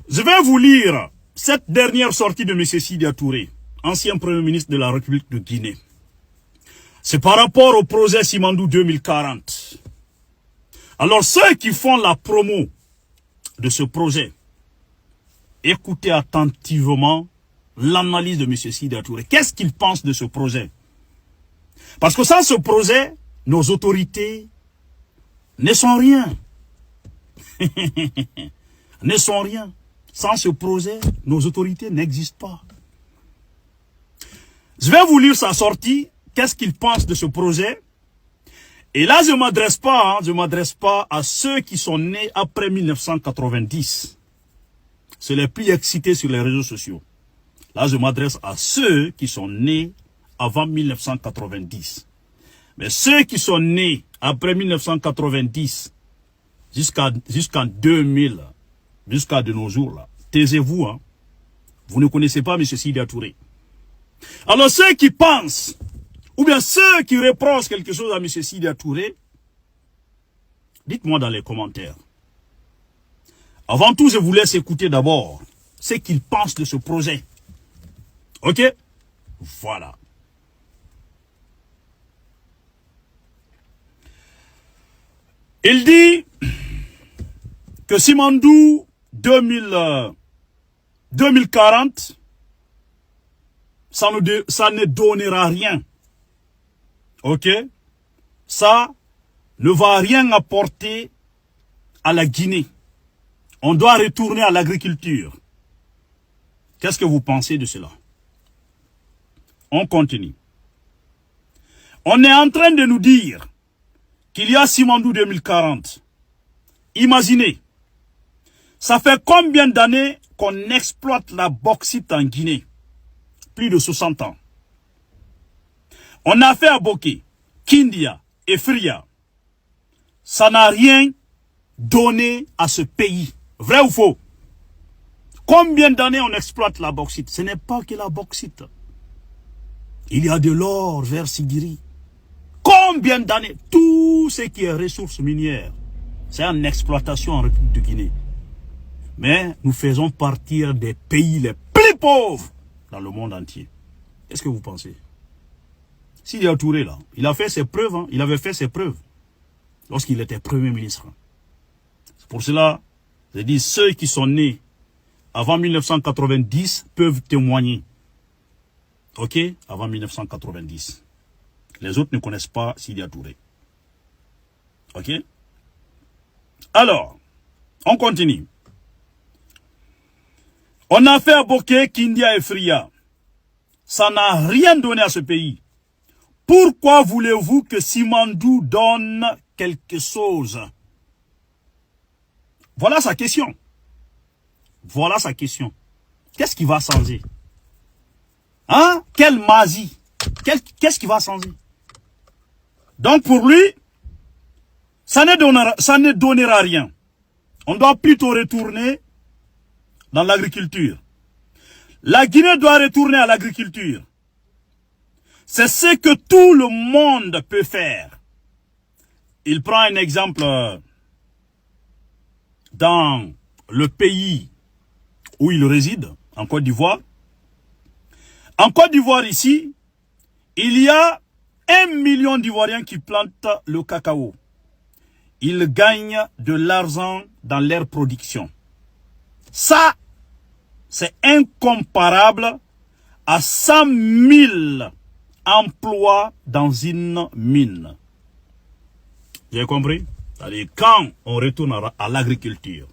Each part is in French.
Je vais vous lire cette dernière sortie de M. Sidya Touré, ancien Premier ministre de la République de Guinée. C'est par rapport au projet Simandou 2040. Alors ceux qui font la promo de ce projet, écoutez attentivement l'analyse de M. Sidya Touré. Qu'est-ce qu'il pense de ce projet? Parce que sans ce projet, nos autorités ne sont rien. Ne sont rien. Sans ce projet, nos autorités n'existent pas. Je vais vous lire sa sortie. Qu'est-ce qu'il pense de ce projet? Et là, je ne m'adresse pas à ceux qui sont nés après 1990. C'est les plus excités sur les réseaux sociaux. Là, je m'adresse à ceux qui sont nés avant 1990. Mais ceux qui sont nés après 1990 jusqu'en 2000, jusqu'à de nos jours, là, taisez-vous, hein. Vous ne connaissez pas M. Sidya Touré. Alors ceux qui pensent, ou bien ceux qui reprochent quelque chose à M. Sidya Touré, dites-moi dans les commentaires. Avant tout, je vous laisse écouter d'abord ce qu'il pense de ce projet. Ok? Voilà. Il dit que Simandou 2040, ça ne donnera rien. Ok? Ça ne va rien apporter à la Guinée. On doit retourner à l'agriculture. Qu'est-ce que vous pensez de cela? On continue. On est en train de nous dire qu'il y a Simandou 2040. Imaginez, ça fait combien d'années qu'on exploite la bauxite en Guinée? Plus de 60 ans. On a fait Aboké, Kindia et Fria. Ça n'a rien donné à ce pays. Vrai ou faux? Combien d'années on exploite la bauxite? Ce n'est pas que la bauxite. Il y a de l'or vers Sigiri. Combien d'années? Tout ce qui est ressources minières, c'est en exploitation en République de Guinée. Mais nous faisons partir des pays les plus pauvres dans le monde entier. Qu'est-ce que vous pensez? Sidya Touré, là, il a fait ses preuves, hein, il avait fait ses preuves lorsqu'il était Premier ministre. C'est pour cela, je dis, ceux qui sont nés avant 1990 peuvent témoigner. Ok? Avant 1990. Les autres ne connaissent pas Sidya Touré. Ok? Alors, on continue. On a fait Aboké, Kindia et Fria. Ça n'a rien donné à ce pays. Pourquoi voulez-vous que Simandou donne quelque chose? Voilà sa question. Voilà sa question. Qu'est-ce qui va changer? Hein? Quelle magie? Qu'est-ce qui va changer? Donc pour lui, ça ne donnera rien. On doit plutôt retourner dans l'agriculture. La Guinée doit retourner à l'agriculture. C'est ce que tout le monde peut faire. Il prend un exemple dans le pays où il réside, en Côte d'Ivoire. En Côte d'Ivoire ici, il y a 1 million d'Ivoiriens qui plantent le cacao. Ils gagnent de l'argent dans leur production. Ça, c'est incomparable à 100 000 emplois dans une mine. Vous avez compris? C'est-à-dire quand on retourne à l'agriculture,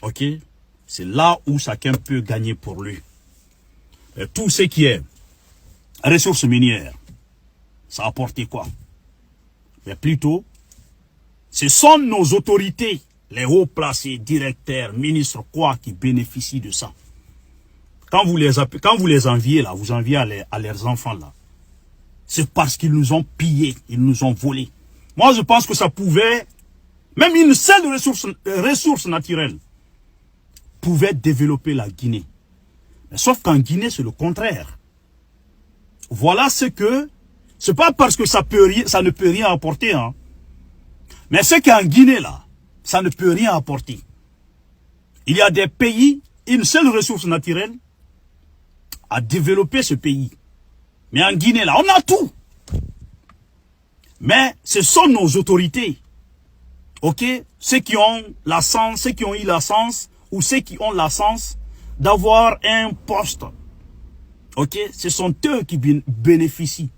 ok, c'est là où chacun peut gagner pour lui. Et tout ce qui est ressources minières, ça a apporté quoi? Mais plutôt, ce sont nos autorités, les hauts placés, directeurs, ministres, quoi, qui bénéficient de ça. Quand vous les enviez là, vous enviez à leurs enfants là, c'est parce qu'ils nous ont pillés, ils nous ont volés. Moi je pense que ça pouvait, même une seule ressource naturelle, pouvait développer la Guinée. Mais sauf qu'en Guinée c'est le contraire. Voilà ce que, c'est pas parce que ça ne peut rien apporter, hein. Mais c'est qu'en Guinée là, ça ne peut rien apporter. Il y a des pays, une seule ressource naturelle à développer ce pays. Mais en Guinée, là, on a tout. Mais ce sont nos autorités, ok, ceux qui ont la chance, ceux qui ont eu la chance, ou ceux qui ont la chance d'avoir un poste, ok, ce sont eux qui bénéficient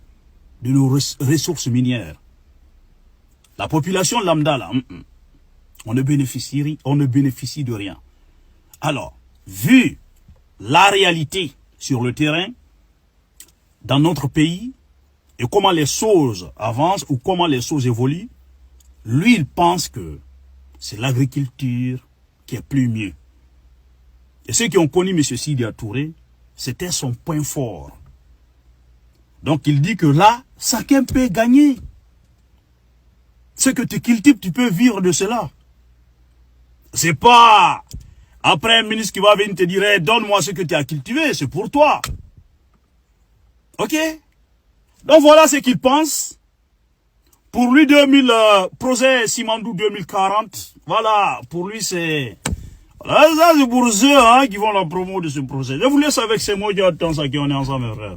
de nos ressources minières. La population lambda, là, on ne bénéficie de rien. Alors, vu la réalité sur le terrain, dans notre pays, et comment les choses avancent ou comment les choses évoluent, lui, il pense que c'est l'agriculture qui est plus mieux. Et ceux qui ont connu M. Sidi Touré, c'était son point fort. Donc il dit que là, chacun peut gagner. Ce que tu cultives, tu peux vivre de cela. C'est pas après un ministre qui va venir te dire hey, donne-moi ce que tu as cultivé, c'est pour toi. Ok? Donc voilà ce qu'il pense. Pour lui, projet Simandou 2040, voilà, pour lui c'est... Voilà, ça c'est pour ceux qui font la promo de ce projet. Je vous laisse avec ces mots, j'ai temps ça qu'on est ensemble, frère.